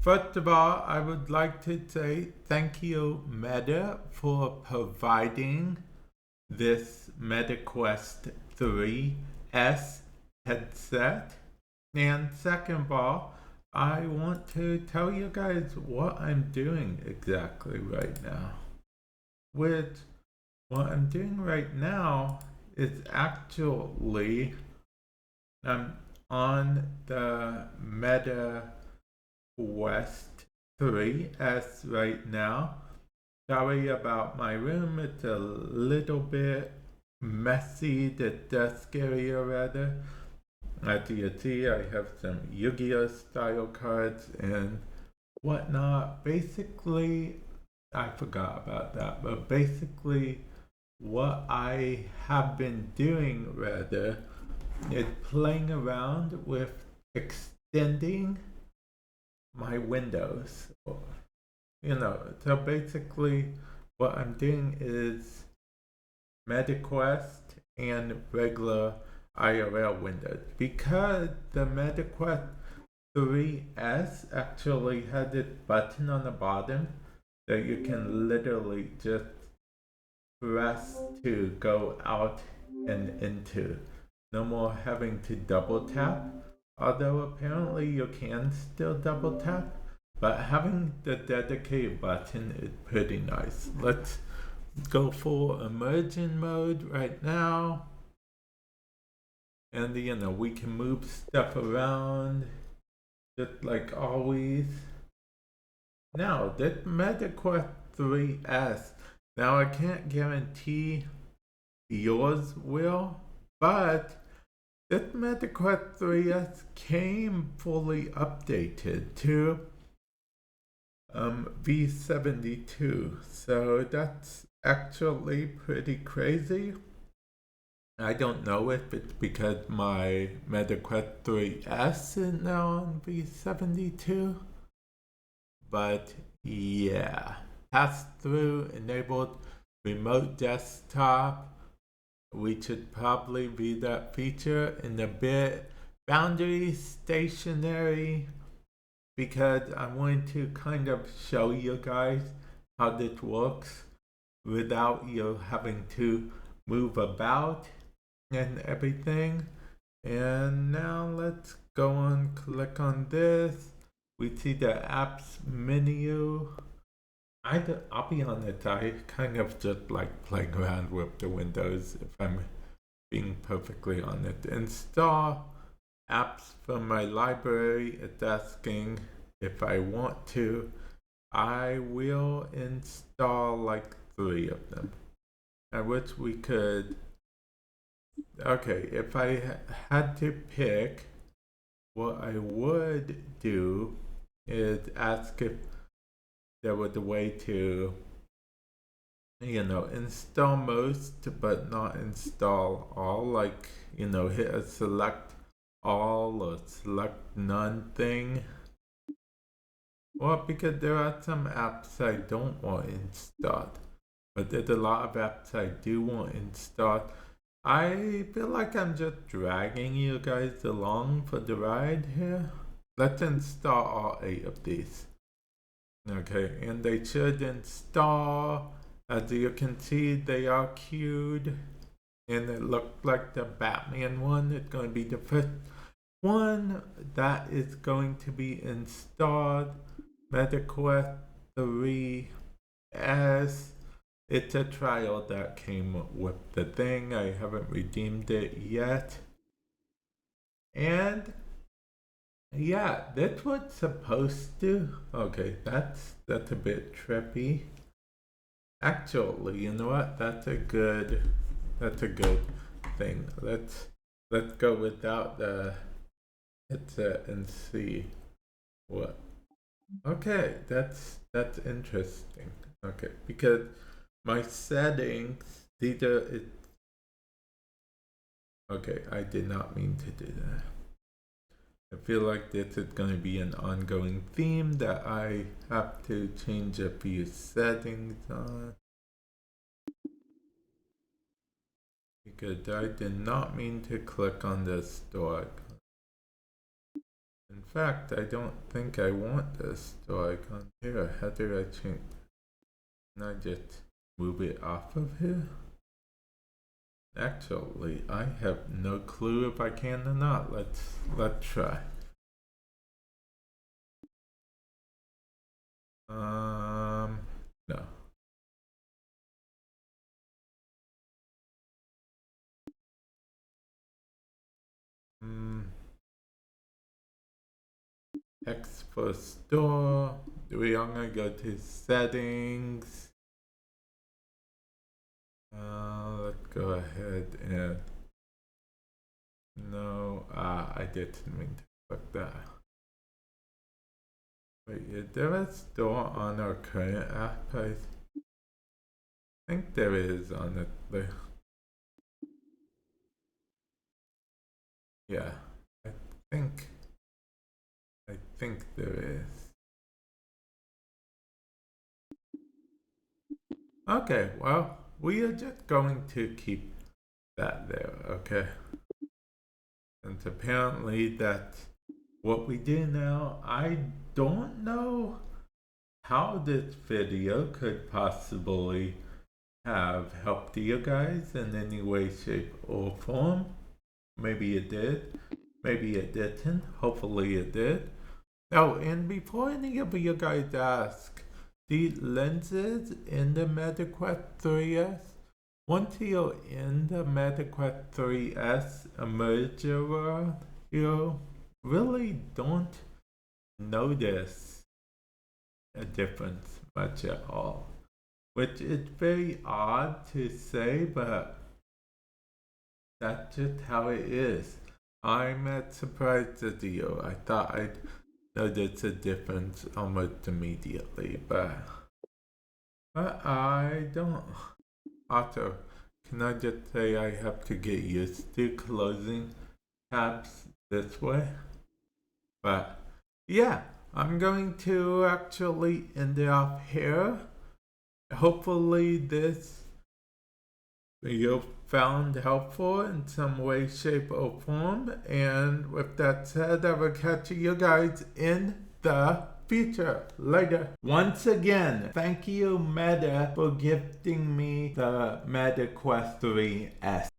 First of all, I would like to say thank you, Meta, for providing this MetaQuest 3S headset. And second of all, I want to tell you guys what I'm doing exactly right now. Which, what I'm doing right now is actually I'm on the Meta Quest 3S right now. Sorry about my room, it's a little bit messy, the desk area rather. As you see, I have some Yu-Gi-Oh style cards and whatnot. Basically, I forgot about that, but basically what I have been doing rather is playing around with extending my windows. So basically what I'm doing is MetaQuest and regular IRL windows. Because the MetaQuest 3S actually has this button on the bottom that you can literally just press to go out and into. No more having to double tap, although apparently you can still double tap, but having the dedicated button is pretty nice. Let's go for immersion mode right now. And we can move stuff around just like always. Now, this MetaQuest 3S, now I can't guarantee yours will, but this MetaQuest 3S came fully updated to V72, so that's actually pretty crazy. I don't know if it's because my MetaQuest 3S is now on V72, but yeah. Pass-through enabled remote desktop. We should probably read that feature in a bit. Boundary stationary, because I want to kind of show you guys how this works without you having to move about and everything. And now let's go on, click on this. We see the apps menu. I'll be honest, I kind of just like playing around with the windows if I'm being perfectly honest. Install apps from my library. It's asking if I want to. I will install like 3 of them. I wish we could. Okay, if I had to pick, what I would do is ask if there was a way to, install most but not install all, like, hit a select all or select none thing. Well, because there are some apps I don't want installed, but there's a lot of apps I do want installed. I feel like I'm just dragging you guys along for the ride here. Let's install all 8 of these. Okay, and they should install. As you can see, they are queued. And it looked like the Batman one is going to be the first one that is going to be installed. MetaQuest 3S. It's a trial that came with the thing. I haven't redeemed it yet. And yeah, this was supposed to. Okay, that's a bit trippy. Actually, you know what? That's a good thing. Let's go without the headset and see what. Okay, that's interesting. Okay, because my settings, these are it. Okay, I did not mean to do that. I feel like this is going to be an ongoing theme that I have to change a few settings on. Because I did not mean to click on the store icon. In fact, I don't think I want this to icon here. How do I change? Can I just move it off of here? Actually, I have no clue if I can or not. Let's try. No. X for store. We're gonna go to settings. Let's go ahead and no, I didn't mean to click that. Wait, is there a store on our current app? I think there is on it. Yeah, I think there is. Okay, well, we are just going to keep that there, okay? And apparently that's what we do now. I don't know how this video could possibly have helped you guys in any way, shape, or form. Maybe it did. Maybe it didn't. Hopefully it did. Oh, and before any of you guys ask, the lenses in the MetaQuest 3S, once you're in the MetaQuest 3S Immersive, you really don't notice a difference much at all. Which is very odd to say, but that's just how it is. I'm as surprised as you. I thought I'd notice a difference almost immediately, but I don't. Also, can I just say I have to get used to closing tabs this way? But yeah, I'm going to actually end it off here. Hopefully this video found helpful in some way, shape, or form. And with that said, I will catch you guys in the future. Later. Once again, thank you Meta for gifting me the MetaQuest 3S.